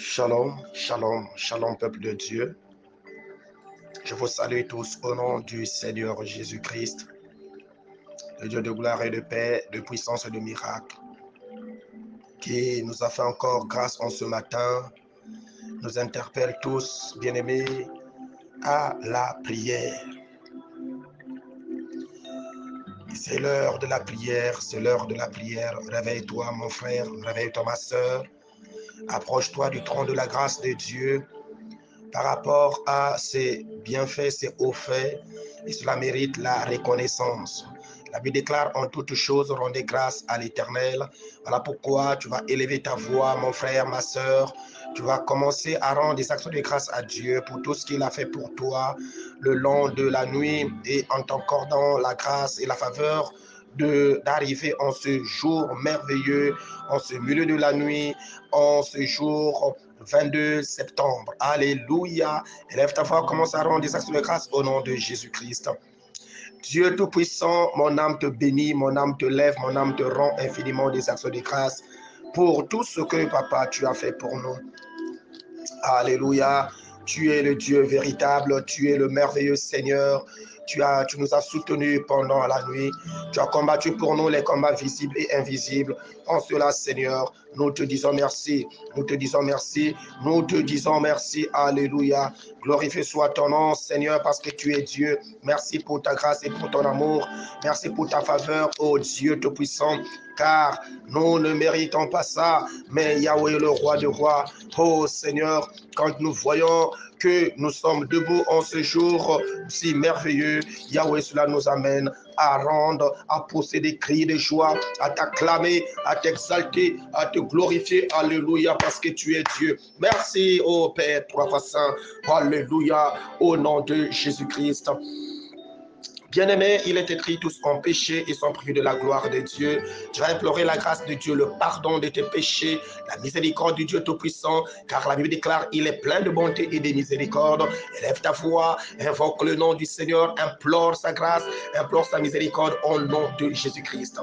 Shalom, shalom, shalom peuple de Dieu. Je vous salue tous au nom du Seigneur Jésus-Christ, le Dieu de gloire et de paix, de puissance et de miracle, qui nous a fait encore grâce en ce matin, nous interpelle tous, bien-aimés, à la prière. C'est l'heure de la prière, c'est l'heure de la prière. Réveille-toi mon frère, réveille-toi ma soeur, approche-toi du trône de la grâce de Dieu, par rapport à ses bienfaits, ses hauts faits, et cela mérite la reconnaissance. La Bible déclare en toutes choses, rendez grâce à l'Éternel. Voilà pourquoi tu vas élever ta voix, mon frère, ma soeur. Tu vas commencer à rendre des actions de grâce à Dieu pour tout ce qu'il a fait pour toi le long de la nuit et en t'accordant la grâce et la faveur d'arriver en ce jour merveilleux, en ce milieu de la nuit, en ce jour 22 septembre. Alléluia. Élève ta voix, commence à rendre des actions de grâce au nom de Jésus-Christ. Dieu Tout-Puissant, mon âme te bénit, mon âme te lève, mon âme te rend infiniment des actions de grâce pour tout ce que, Papa, tu as fait pour nous. Alléluia. Tu es le Dieu véritable, tu es le merveilleux Seigneur. Tu nous as soutenus pendant la nuit. Tu as combattu pour nous les combats visibles et invisibles. En cela, Seigneur, nous te disons merci. Nous te disons merci. Nous te disons merci. Alléluia. Glorifié soit ton nom, Seigneur, parce que tu es Dieu. Merci pour ta grâce et pour ton amour. Merci pour ta faveur, ô Dieu Tout-Puissant, car nous ne méritons pas ça, mais Yahweh, le roi de rois, ô Seigneur, quand nous voyons que nous sommes debout en ce jour si merveilleux, Yahweh, cela nous amène à rendre, à pousser des cris de joie, à t'acclamer, à t'exalter, à te glorifier. Alléluia, parce que tu es Dieu. Merci, ô Père, trois fois saint. Alléluia, au nom de Jésus-Christ. Bien-aimés, il est écrit, tous ont péché et sont privés de la gloire de Dieu. Tu vas implorer la grâce de Dieu, le pardon de tes péchés, la miséricorde du Dieu Tout-Puissant, car la Bible déclare, il est plein de bonté et de miséricorde. Élève ta voix, invoque le nom du Seigneur, implore sa grâce, implore sa miséricorde au nom de Jésus-Christ.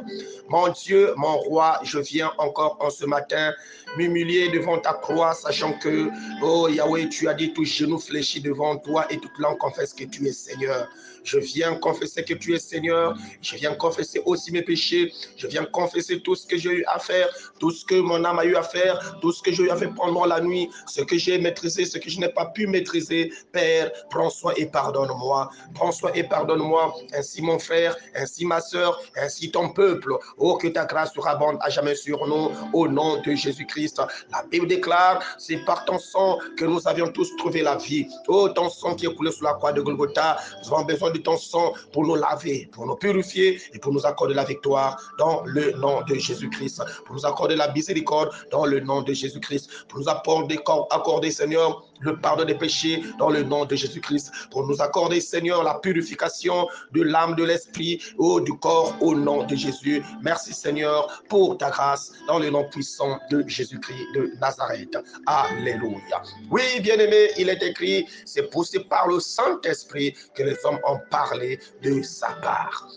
Mon Dieu, mon roi, je viens encore en ce matin m'humilier devant ta croix, sachant que, oh Yahweh, tu as dit tout genou fléchi devant toi et toute langue confesse que tu es Seigneur. Je viens confesser que tu es Seigneur. Je viens confesser aussi mes péchés. Je viens confesser tout ce que j'ai eu à faire, tout ce que mon âme a eu à faire, tout ce que j'ai eu à faire pendant la nuit, ce que j'ai maîtrisé, ce que je n'ai pas pu maîtriser. Père, prends soin et pardonne-moi. Prends soin et pardonne-moi. Ainsi mon frère, ainsi ma soeur, ainsi ton peuple. Oh, que ta grâce surabonde à jamais sur nous, au nom de Jésus-Christ. La Bible déclare, c'est par ton sang que nous avions tous trouvé la vie. Oh, ton sang qui est coulé sur la croix de Golgotha, nous avons besoin de ton sang pour nous laver, pour nous purifier et pour nous accorder la victoire dans le nom de Jésus-Christ, pour nous accorder la miséricorde dans le nom de Jésus-Christ, pour nous accorder, Seigneur, le pardon des péchés dans le nom de Jésus-Christ, pour nous accorder, Seigneur, la purification de l'âme, de l'esprit, du corps, au nom de Jésus. Merci, Seigneur, pour ta grâce dans le nom puissant de Jésus-Christ de Nazareth. Alléluia. Oui, bien-aimé, il est écrit, c'est poussé par le Saint-Esprit que les hommes ont parlé de sa part.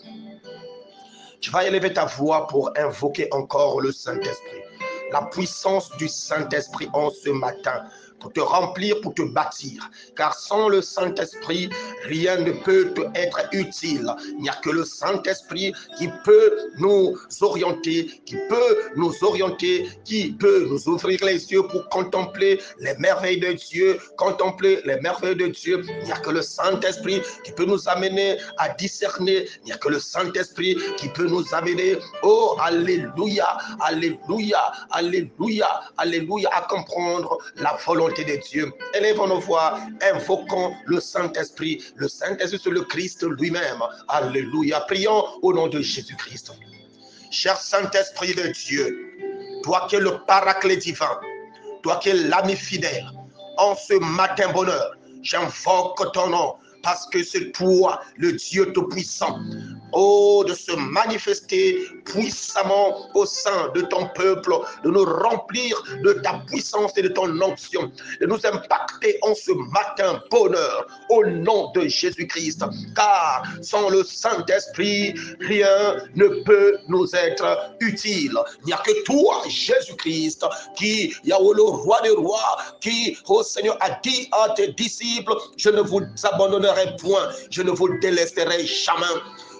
Tu vas élever ta voix pour invoquer encore le Saint-Esprit. La puissance du Saint-Esprit en ce matin, pour te remplir, pour te bâtir. Car sans le Saint-Esprit, rien ne peut te être utile. Il n'y a que le Saint-Esprit qui peut nous orienter, qui peut nous ouvrir les yeux pour contempler les merveilles de Dieu, contempler les merveilles de Dieu. Il n'y a que le Saint-Esprit qui peut nous amener à discerner. Il n'y a que le Saint-Esprit qui peut nous amener, oh, alléluia, alléluia, alléluia, alléluia, à comprendre la volonté de Dieu. Élevons nos voix, invoquons le Saint-Esprit. Le Saint-Esprit, c'est le Christ lui-même. Alléluia. Prions au nom de Jésus-Christ. Cher Saint-Esprit de Dieu, toi qui es le paraclet divin, toi qui es l'ami fidèle, en ce matin bonheur, j'invoque ton nom parce que c'est toi, le Dieu Tout-Puissant. oh, de se manifester puissamment au sein de ton peuple, de nous remplir de ta puissance et de ton onction, de nous impacter en ce matin, bonheur, au nom de Jésus-Christ, car sans le Saint-Esprit, rien ne peut nous être utile. Il n'y a que toi, Jésus-Christ, qui, Yahweh, le roi des rois, qui, oh Seigneur, a dit à tes disciples, je ne vous abandonnerai point, je ne vous délaisserai jamais.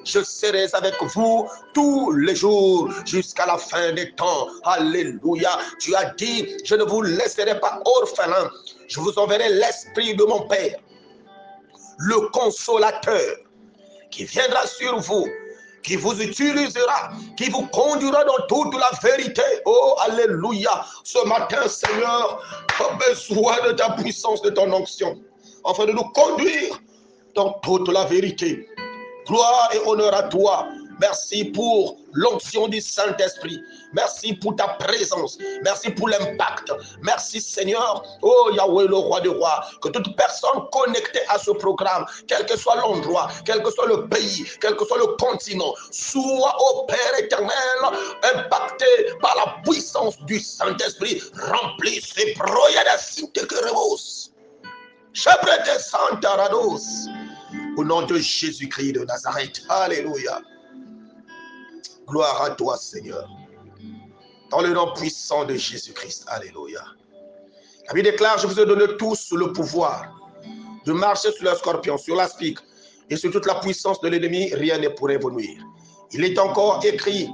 Je serai avec vous tous les jours jusqu'à la fin des temps. Alléluia. Tu as dit, je ne vous laisserai pas orphelins. Je vous enverrai l'Esprit de mon Père, le consolateur, qui viendra sur vous, qui vous utilisera, qui vous conduira dans toute la vérité. Oh, alléluia. Ce matin, Seigneur, a besoin de ta puissance, de ton onction, afin de nous conduire dans toute la vérité. Gloire et honneur à toi. Merci pour l'onction du Saint-Esprit. Merci pour ta présence. Merci pour l'impact. Merci Seigneur. Oh Yahweh, le roi des rois. Que toute personne connectée à ce programme, quel que soit l'endroit, quel que soit le pays, quel que soit le continent, soit, ô Père éternel, impacté par la puissance du Saint-Esprit. Remplis ces projets de Sainte-Queremos. Chabrete Santa Rados. Au nom de Jésus-Christ de Nazareth. Alléluia. Gloire à toi, Seigneur. Dans le nom puissant de Jésus-Christ. Alléluia. La Bible déclare, je vous ai donné tous le pouvoir de marcher sur le scorpion, sur l'aspic et sur toute la puissance de l'ennemi, rien ne pourrait vous nuire. Il est encore écrit,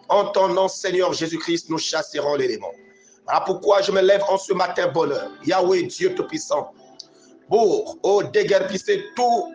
en ton nom, Seigneur Jésus-Christ, nous chasserons les démons. Voilà pourquoi je me lève en ce matin bonheur. Yahweh, Dieu Tout-Puissant, pour déguerpisser tout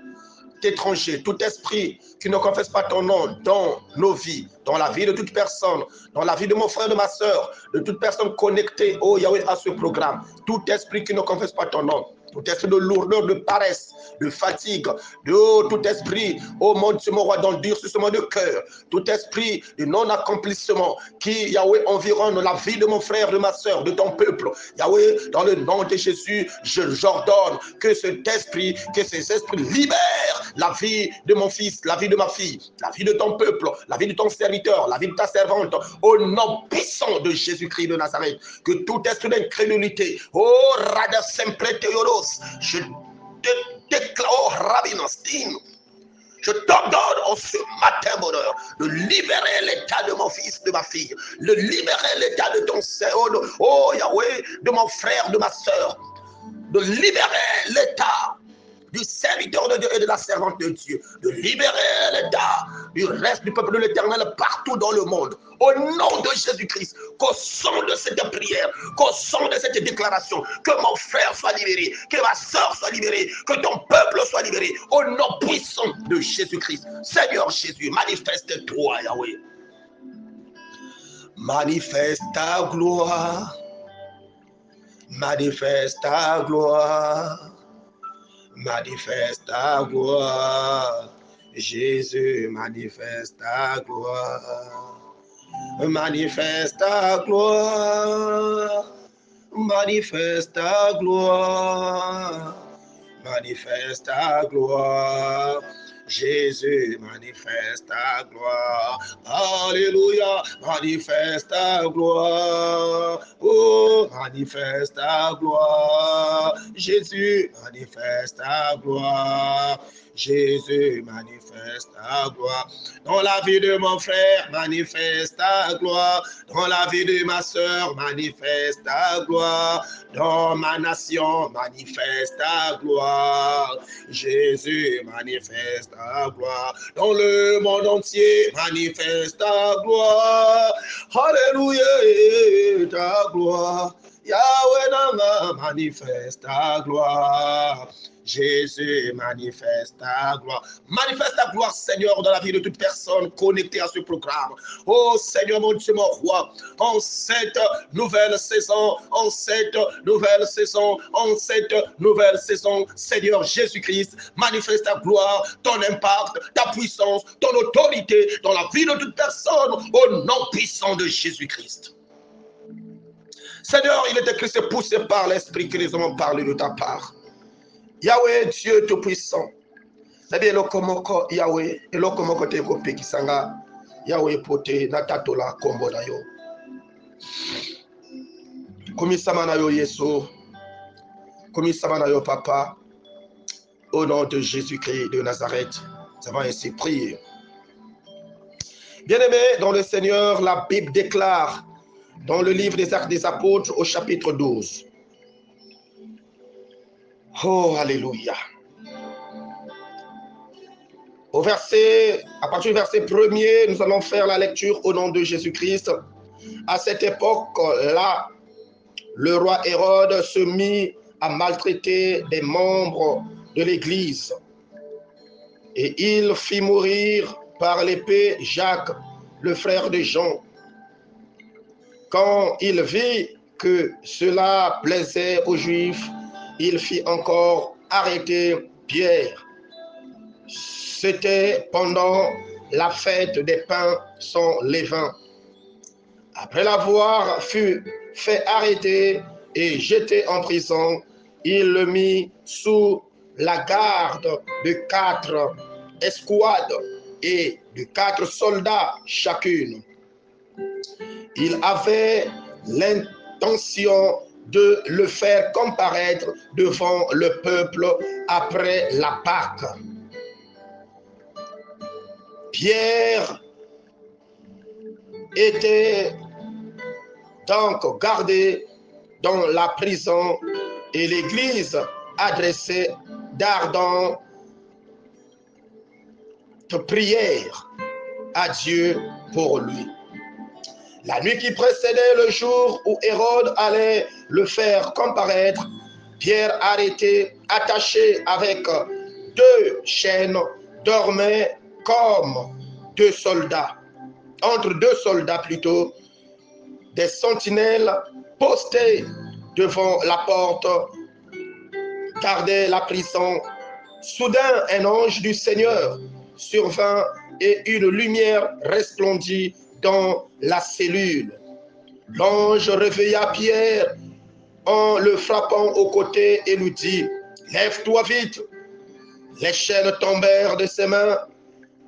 étranger, tout esprit qui ne confesse pas ton nom dans nos vies, dans la vie de toute personne, dans la vie de mon frère, de ma soeur, de toute personne connectée, oh Yahweh, à ce programme, tout esprit qui ne confesse pas ton nom, tout esprit de lourdeur, de paresse, de fatigue, de tout esprit, oh mon Dieu, mon roi, d'endurcissement de cœur, tout esprit de non-accomplissement qui, Yahweh, environne la vie de mon frère, de ma soeur, de ton peuple. Yahweh, dans le nom de Jésus, j'ordonne que cet esprit, que ces esprits libèrent la vie de mon fils, la vie de ma fille, la vie de ton peuple, la vie de ton serviteur, la vie de ta servante, au nom puissant de Jésus-Christ de Nazareth, que tout esprit d'incrédulité, oh Rada Sempre Theodos, je déclare, oh Rabinostin, je t'ordonne en ce matin, bonheur, de libérer l'état de mon fils, de ma fille, de libérer l'état de ton Seigneur, oh Yahweh, de mon frère, de ma soeur, de libérer l'état du serviteur de Dieu et de la servante de Dieu, de libérer l'état du reste du peuple de l'Éternel partout dans le monde. Au nom de Jésus-Christ, qu'au son de cette prière, qu'au son de cette déclaration, que mon frère soit libéré, que ma soeur soit libérée, que ton peuple soit libéré, au nom puissant de Jésus-Christ. Seigneur Jésus, manifeste-toi, Yahweh. Manifeste ta gloire. Manifeste ta gloire. Manifeste ta gloire, Jésus, manifeste ta gloire, manifeste ta gloire, manifeste ta gloire, manifeste ta gloire. Jésus, manifeste ta gloire. Alléluia, manifeste ta gloire. Oh, manifeste ta gloire. Jésus, manifeste ta gloire. Jésus, manifeste ta gloire. Dans la vie de mon frère, manifeste ta gloire. Dans la vie de ma soeur, manifeste ta gloire. Dans ma nation, manifeste ta gloire. Jésus, manifeste ta gloire. Dans le monde entier, manifeste ta gloire. Alléluia, ta gloire. Yahweh Nama, manifeste ta gloire. Jésus, manifeste ta gloire. Manifeste ta gloire, Seigneur, dans la vie de toute personne connectée à ce programme. Oh Seigneur, mon Dieu, mon roi, en cette nouvelle saison, en cette nouvelle saison, en cette nouvelle saison, Seigneur Jésus-Christ, manifeste ta gloire, ton impact, ta puissance, ton autorité dans la vie de toute personne, au nom puissant de Jésus-Christ. Seigneur, il est écrit, c'est poussé par l'Esprit que nous avons parlé de ta part. Yahweh, Dieu Tout-Puissant, Sabi elokomoko Yahweh, elokomoko te kopekisanga Yahweh pote na tatola kombo na yo. Komisama na yo Yesu, komisama na yo Papa, au nom de Jésus-Christ de Nazareth, nous avons ainsi prié. Bien-aimés dans le Seigneur, la Bible déclare dans le livre des Actes des Apôtres au chapitre 12. Oh, alléluia. À partir du verset 1er, nous allons faire la lecture au nom de Jésus-Christ. À cette époque-là, le roi Hérode se mit à maltraiter des membres de l'Église. Et il fit mourir par l'épée Jacques, le frère de Jean. Quand il vit que cela plaisait aux Juifs, il fit encore arrêter Pierre. C'était pendant la fête des pains sans levain. Après l'avoir fait arrêter et jeter en prison, il le mit sous la garde de 4 escouades et de 4 soldats chacune. Il avait l'intention de le faire comparaître devant le peuple après la Pâque. Pierre était donc gardé dans la prison et l'Église adressait d'ardentes prières à Dieu pour lui. La nuit qui précédait le jour où Hérode allait le faire comparaître, Pierre, arrêté, attaché avec 2 chaînes, dormait comme 2 soldats. Entre 2 soldats plutôt, des sentinelles postées devant la porte gardaient la prison. Soudain, un ange du Seigneur survint et une lumière resplendit dans la cellule. L'ange réveilla Pierre en le frappant au côté et lui dit: lève-toi vite. Les chaînes tombèrent de ses mains.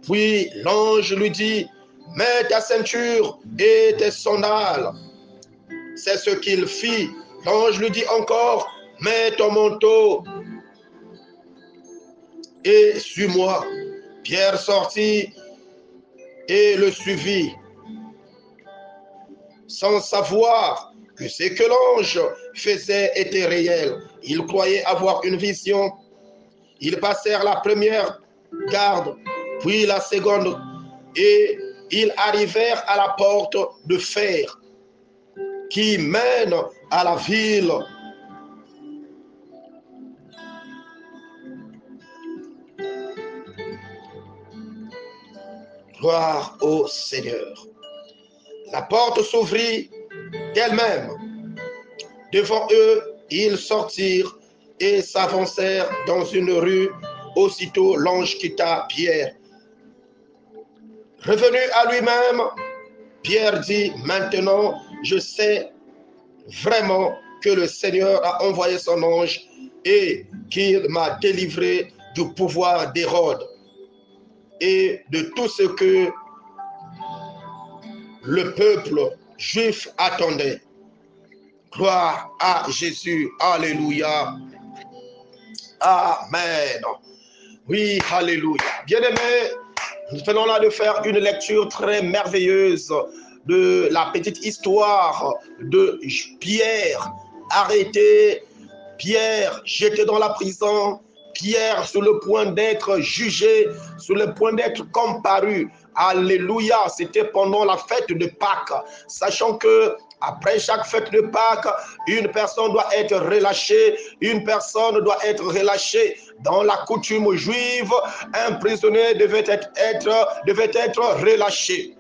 Puis l'ange lui dit: mets ta ceinture et tes sandales. C'est ce qu'il fit. L'ange lui dit encore: mets ton manteau et suis-moi. Pierre sortit et le suivit, sans savoir que ce que l'ange faisait était réel. Il croyait avoir une vision. Ils passèrent la première garde, puis la seconde, et ils arrivèrent à la porte de fer qui mène à la ville. Gloire au Seigneur. La porte s'ouvrit d'elle-même. Devant eux, ils sortirent et s'avancèrent dans une rue. Aussitôt, l'ange quitta Pierre. Revenu à lui-même, Pierre dit: maintenant, je sais vraiment que le Seigneur a envoyé son ange et qu'il m'a délivré du pouvoir d'Hérode et de tout ce que le peuple juif attendait. Gloire à Jésus. Alléluia. Amen. Oui, alléluia. Bien-aimés, nous venons là de faire une lecture très merveilleuse de la petite histoire de Pierre arrêté, Pierre jeté dans la prison, Pierre sur le point d'être jugé, sur le point d'être comparu. Alléluia, c'était pendant la fête de Pâques, sachant que après chaque fête de Pâques, une personne doit être relâchée, Dans la coutume juive, un prisonnier devait être relâché.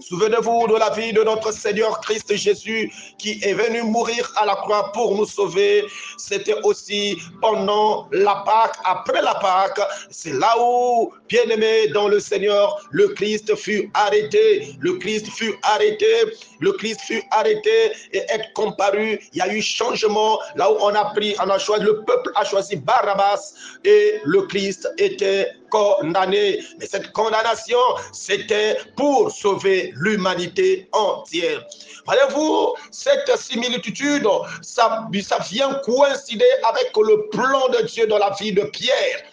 Souvenez-vous de la vie de notre Seigneur Christ Jésus qui est venu mourir à la croix pour nous sauver. C'était aussi pendant la Pâque, après la Pâque. C'est là où, bien-aimé dans le Seigneur, le Christ fut arrêté. Le Christ fut arrêté. Le Christ fut arrêté et est comparu. Il y a eu changement. Là où on a choisi, le peuple a choisi Barabbas et le Christ était condamné. Mais cette condamnation, c'était pour sauver l'humanité entière. Voyez-vous, cette similitude, ça vient coïncider avec le plan de Dieu dans la vie de Pierre.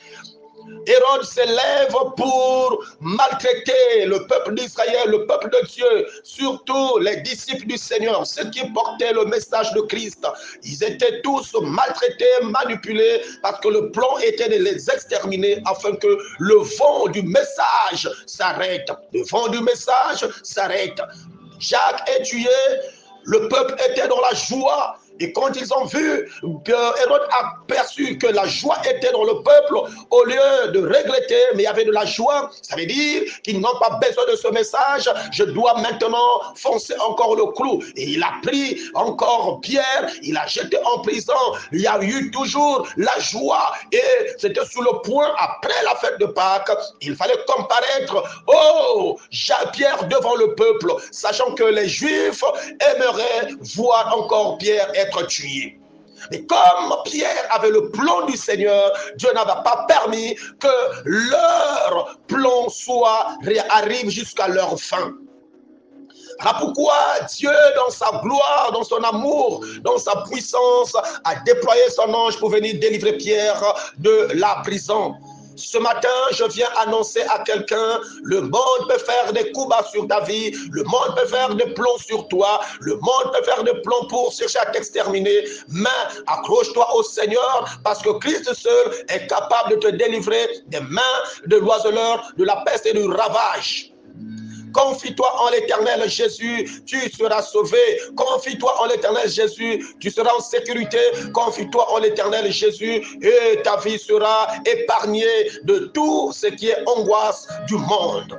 Hérode s'élève pour maltraiter le peuple d'Israël, le peuple de Dieu, surtout les disciples du Seigneur, ceux qui portaient le message de Christ. Ils étaient tous maltraités, manipulés, parce que le plan était de les exterminer afin que le vent du message s'arrête. Le vent du message s'arrête. Jacques est tué, le peuple était dans la joie. Et quand ils ont vu que Hérode a perçu que la joie était dans le peuple, au lieu de regretter, mais il y avait de la joie, ça veut dire qu'ils n'ont pas besoin de ce message. Je dois maintenant foncer encore le clou. Et il a pris encore Pierre, il a jeté en prison. Il y a eu toujours la joie. Et c'était sous le point, après la fête de Pâques, il fallait comparaître, oh, Pierre devant le peuple, sachant que les Juifs aimeraient voir encore Pierre être tué. Mais comme Pierre avait le plan du Seigneur, Dieu n'avait pas permis que leur plan arrive jusqu'à leur fin. Voilà pourquoi Dieu, dans sa gloire, dans son amour, dans sa puissance, a déployé son ange pour venir délivrer Pierre de la prison. Ce matin, je viens annoncer à quelqu'un, le monde peut faire des coups bas sur ta vie, le monde peut faire des plans sur toi, le monde peut faire des plans pour chercher à t'exterminer, mais accroche-toi au Seigneur, parce que Christ seul est capable de te délivrer des mains de l'oiseleur, de la peste et du ravage. Confie-toi en l'Éternel Jésus, tu seras sauvé. Confie-toi en l'Éternel Jésus, tu seras en sécurité. Confie-toi en l'Éternel Jésus et ta vie sera épargnée de tout ce qui est angoisse du monde.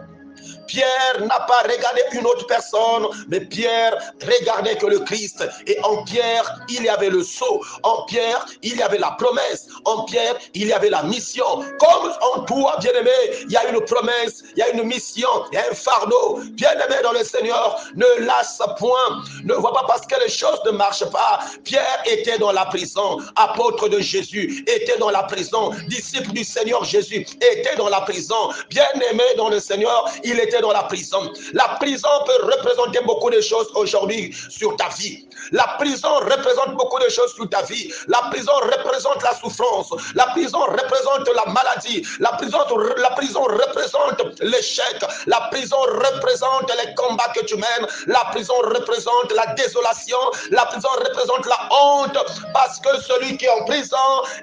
Pierre n'a pas regardé une autre personne, mais Pierre regardait que le Christ. Et en Pierre, il y avait le sceau. En Pierre, il y avait la promesse. En Pierre, il y avait la mission. Comme en toi, bien-aimé, il y a une promesse, il y a une mission, il y a un fardeau. Bien-aimé dans le Seigneur, ne lâche point. Ne vois pas parce que les choses ne marchent pas. Pierre était dans la prison. Apôtre de Jésus était dans la prison. Disciple du Seigneur Jésus était dans la prison. Bien-aimé dans le Seigneur, il était dans la prison. La prison peut représenter beaucoup de choses aujourd'hui sur ta vie. La prison représente beaucoup de choses sur ta vie. La prison représente la souffrance. La prison représente la maladie. La prison représente l'échec. La prison représente les combats que tu mènes. La prison représente la désolation. La prison représente la honte. Parce que celui qui est en prison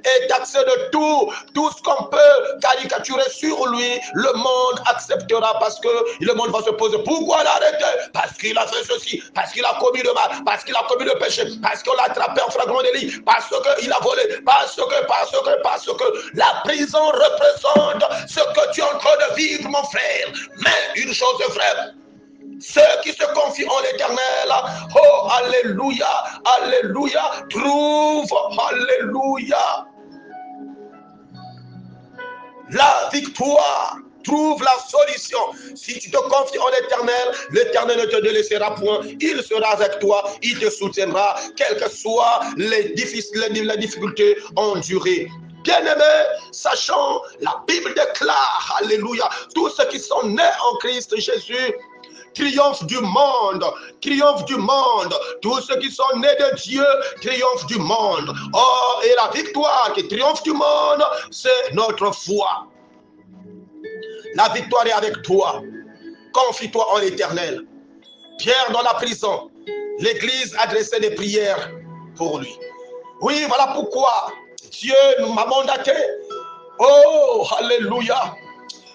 est taxé de tout. Tout ce qu'on peut caricaturer sur lui, le monde acceptera parce que le monde va se poser. Pourquoi l'arrêter? Parce qu'il a fait ceci. Parce qu'il a commis le mal. Parce qu'il a commis le péché, parce qu'on l'a attrapé en flagrant délit, parce qu'il a volé, parce que la prison représente ce que tu es en train de vivre, mon frère. Mais une chose est vraie, ceux qui se confient en l'Éternel, oh alléluia, alléluia, trouvent, alléluia, la victoire. Trouve la solution. Si tu te confies en l'Éternel, l'Éternel ne te délaissera point. Il sera avec toi, il te soutiendra, quelles que soient les difficultés endurées. Bien-aimés, sachant, la Bible déclare, alléluia, tous ceux qui sont nés en Christ Jésus triomphe du monde, triomphe du monde. Tous ceux qui sont nés de Dieu triomphent du monde. Oh, et la victoire qui triomphe du monde, c'est notre foi. La victoire est avec toi. Confie-toi en l'Éternel. Pierre dans la prison, l'Église adressait des prières pour lui. Oui, voilà pourquoi Dieu m'a mandaté. Oh, alléluia.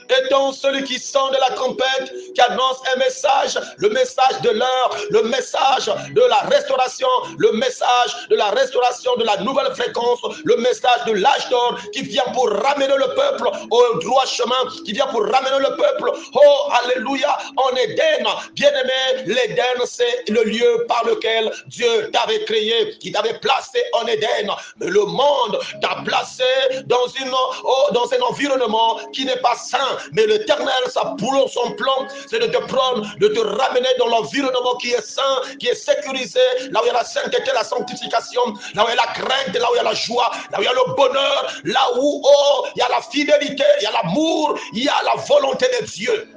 étant celui qui sonne de la trompette, qui annonce un message, le message de l'heure, le message de la restauration, le message de la restauration de la nouvelle fréquence, le message de l'âge d'or qui vient pour ramener le peuple au droit chemin, qui vient pour ramener le peuple, oh alléluia, en Éden. Bien-aimé, l'Éden c'est le lieu par lequel Dieu t'avait créé, qui t'avait placé en Éden. Mais le monde t'a placé dans un environnement qui n'est pas sain. Mais l'Éternel, son plan, c'est de te prendre, de te ramener dans l'environnement qui est sain, qui est sécurisé, là où il y a la sainteté, la sanctification, là où il y a la crainte, là où il y a la joie, là où il y a le bonheur, là où il y a la fidélité, il y a l'amour, il y a la volonté de Dieu.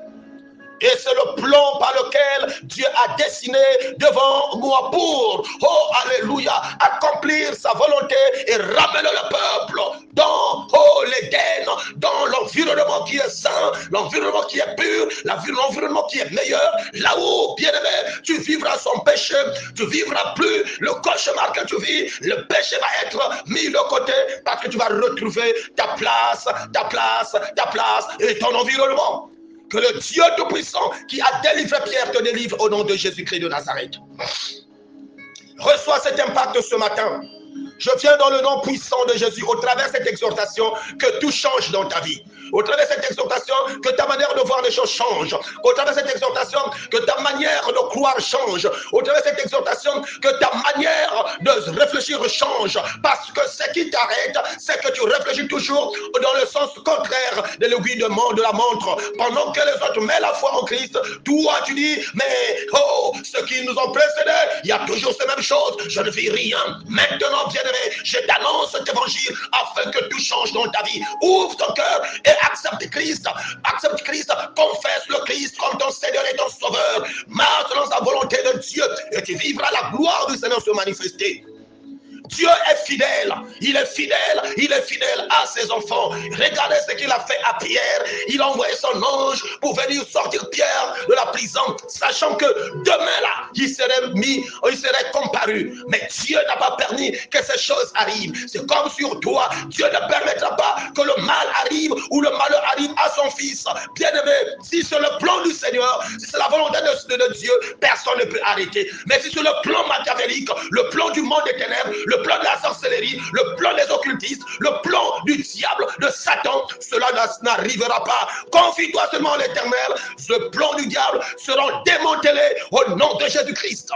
Et c'est le plan par lequel Dieu a dessiné devant moi pour, oh alléluia, accomplir sa volonté et ramener le peuple dans, oh l'Éden, dans l'environnement qui est sain, l'environnement qui est pur, l'environnement qui est meilleur, là où, bien-aimé, tu vivras sans péché, tu vivras plus le cauchemar que tu vis, le péché va être mis de côté parce que tu vas retrouver ta place et ton environnement. Que le Dieu Tout-Puissant qui a délivré Pierre te délivre au nom de Jésus-Christ de Nazareth. Reçois cet impact ce matin. Je viens dans le nom puissant de Jésus, au travers de cette exhortation, que tout change dans ta vie. Au travers de cette exhortation, que ta manière de voir les choses change. Au travers de cette exhortation, que ta manière de croire change. Au travers de cette exhortation, que ta manière de réfléchir change. Parce que ce qui t'arrête, c'est que tu réfléchis toujours dans le sens contraire de l'aiguille de la montre. Pendant que les autres mettent la foi en Christ, toi tu dis, mais oh, ceux qui nous ont précédés, il y a toujours ces mêmes choses. Je ne vis rien. Maintenant, bien-aimé, je t'annonce cet évangile afin que tout change dans ta vie. Ouvre ton cœur et accepte Christ, confesse le Christ comme ton Seigneur et ton Sauveur, marche dans sa volonté de Dieu et tu vivras la gloire du Seigneur se manifester. Dieu est fidèle, il est fidèle à ses enfants. Regardez ce qu'il a fait à Pierre. Il a envoyé son ange pour venir sortir Pierre de la prison, sachant que demain là, il serait comparu. Mais Dieu n'a pas permis que ces choses arrivent. C'est comme sur toi, Dieu ne permettra pas que le mal arrive ou le malheur arrive à son fils. Bien-aimé, si c'est le plan du Seigneur, si c'est la volonté de Dieu, personne ne peut arrêter. Mais si c'est le plan machiavélique, le plan du monde des ténèbres, le plan de la sorcellerie, le plan des occultistes, le plan du diable, de Satan, cela n'arrivera pas. Confie-toi seulement à l'Éternel, ce plan du diable sera démantelé au nom de Jésus-Christ.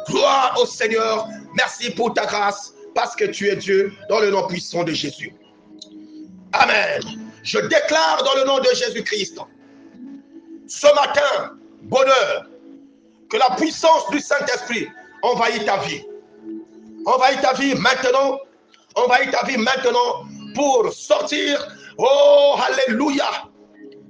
Gloire au Seigneur, merci pour ta grâce, parce que tu es Dieu, dans le nom puissant de Jésus. Amen. Je déclare dans le nom de Jésus-Christ, ce matin, bonheur, que la puissance du Saint-Esprit envahit ta vie. Envahit ta vie maintenant. Envahit ta vie maintenant pour sortir. Oh, alléluia.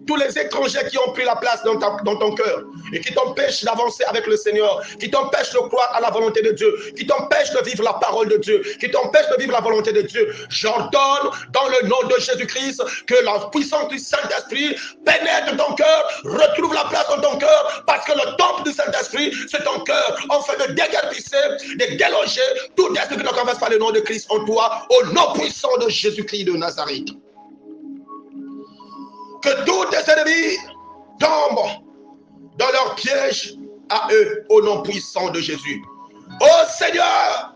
Tous les étrangers qui ont pris la place dans ton cœur et qui t'empêchent d'avancer avec le Seigneur, qui t'empêchent de croire à la volonté de Dieu, qui t'empêchent de vivre la parole de Dieu, qui t'empêchent de vivre la volonté de Dieu. J'ordonne dans le nom de Jésus-Christ que la puissance du Saint-Esprit pénètre ton cœur, retrouve la place dans ton cœur, parce que le temple du Saint-Esprit, c'est ton cœur, afin de déguerpisser, de déloger tout esprit qui ne confesse pas le nom de Christ en toi, au nom puissant de Jésus-Christ de Nazareth. Que tous tes ennemis tombent dans leur piège à eux, au nom puissant de Jésus. Oh Seigneur,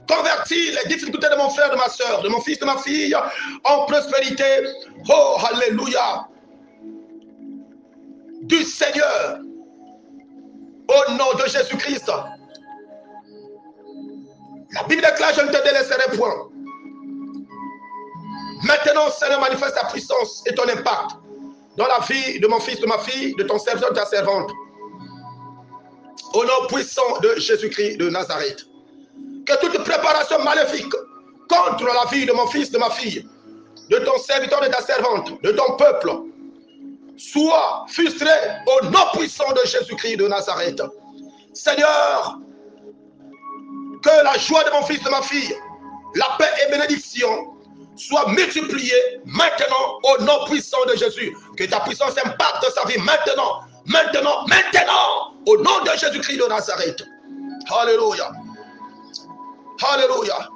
convertis les difficultés de mon frère, de ma soeur, de mon fils, de ma fille, en prospérité. Oh, alléluia. Du Seigneur, au nom de Jésus-Christ. La Bible déclare, je ne te délaisserai point. Maintenant, Seigneur, manifeste ta puissance et ton impact dans la vie de mon fils, de ma fille, de ton serviteur, de ta servante. Au nom puissant de Jésus-Christ de Nazareth. Que toute préparation maléfique contre la vie de mon fils, de ma fille, de ton serviteur, de ta servante, de ton peuple, soit frustrée au nom puissant de Jésus-Christ de Nazareth. Seigneur, que la joie de mon fils, de ma fille, la paix et bénédiction soit multiplié maintenant au nom puissant de Jésus. Que ta puissance impacte sa vie maintenant, au nom de Jésus-Christ de Nazareth. Alléluia. Alléluia.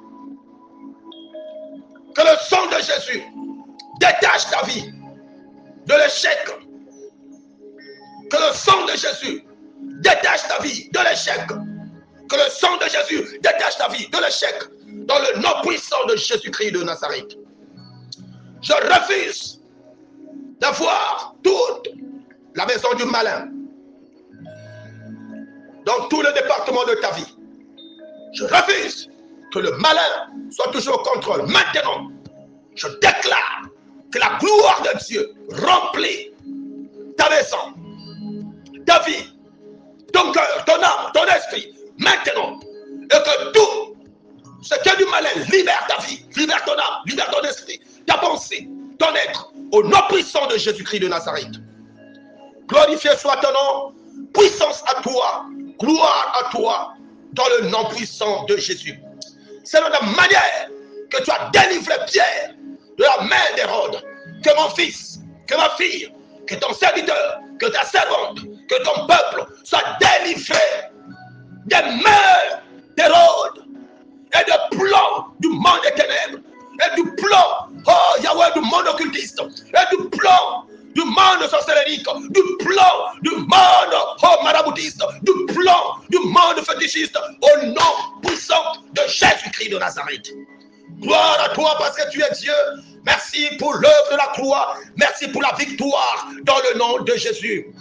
Que le sang de Jésus détache ta vie de l'échec. Que le sang de Jésus détache ta vie de l'échec. Que le sang de Jésus détache ta vie de l'échec. Dans le nom puissant de Jésus-Christ de Nazareth. Je refuse d'avoir toute la maison du malin dans tout le département de ta vie. Je refuse que le malin soit toujours au contrôle. Maintenant, je déclare que la gloire de Dieu remplit ta maison, ta vie, ton cœur, ton âme, ton esprit, maintenant, et que tout ce qui est du malin libère ta vie, libère ton âme, libère ton esprit, ta pensée, ton être, au nom puissant de Jésus-Christ de Nazareth. Glorifié soit ton nom, puissance à toi, gloire à toi, dans le nom puissant de Jésus. C'est de la manière que tu as délivré Pierre de la main d'Hérode, que mon fils, que ma fille, que ton serviteur, que ta servante, que ton peuple soit délivré des mains d'Hérode et des plans du monde des ténèbres et du plan, oh Yahweh, du monde occultiste et du plan du monde sorcérique, du plan du monde oh maraboutiste, du plan du monde fétichiste, au nom puissant de Jésus-Christ de Nazareth. Gloire à toi parce que tu es Dieu. Merci pour l'œuvre de la croix. Merci pour la victoire dans le nom de Jésus.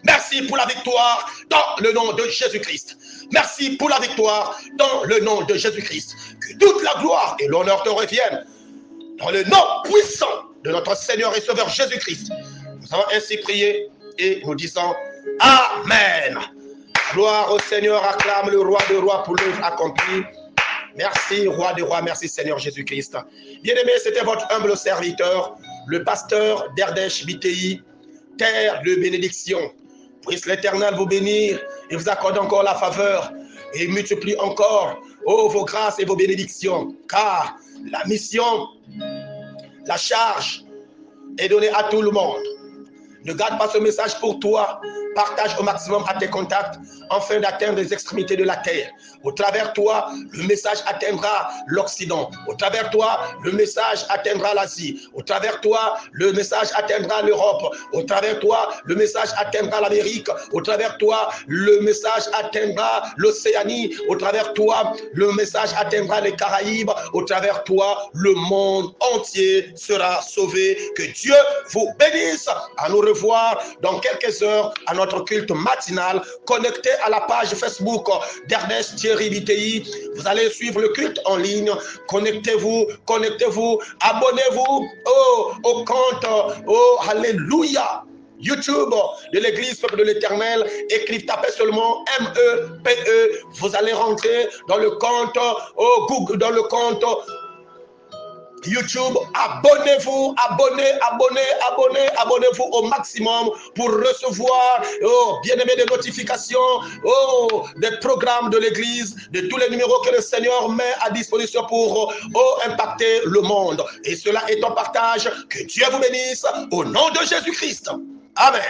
Merci pour la victoire dans le nom de Jésus-Christ. Merci pour la victoire dans le nom de Jésus-Christ. Que toute la gloire et l'honneur te reviennent dans le nom puissant de notre Seigneur et Sauveur Jésus-Christ. Nous avons ainsi prié et nous disons Amen. Gloire au Seigneur, acclame le roi des rois pour l'œuvre accomplie. Merci, roi des rois, merci Seigneur Jésus-Christ. Bien-aimé, c'était votre humble serviteur, le pasteur d'Erdesh BTI, terre de bénédiction. Puisse l'Éternel vous bénir et vous accorder encore la faveur et multiplie encore vos grâces et vos bénédictions. Car la mission, la charge est donnée à tout le monde. Ne garde pas ce message pour toi. Partage au maximum à tes contacts afin d'atteindre les extrémités de la terre. Au travers toi, le message atteindra l'Occident. Au travers toi, le message atteindra l'Asie. Au travers toi, le message atteindra l'Europe. Au travers toi, le message atteindra l'Amérique. Au travers toi, le message atteindra l'Océanie. Au travers toi, le message atteindra les Caraïbes. Au travers toi, le monde entier sera sauvé. Que Dieu vous bénisse. À nous revoir dans quelques heures à notre culte matinal. Connecté à la page Facebook d'Ernest Thierry BTI. Vous allez suivre le culte en ligne. Connectez-vous, abonnez-vous au compte, alléluia, YouTube de l'église Peuple de l'Éternel. Tapez seulement MEPE. Vous allez rentrer dans le compte Google, dans le compte YouTube. Abonnez-vous, abonnez-vous au maximum pour recevoir, bien-aimé, des notifications, des programmes de l'église, de tous les numéros que le Seigneur met à disposition pour impacter le monde. Et cela est un partage. Que Dieu vous bénisse au nom de Jésus-Christ. Amen.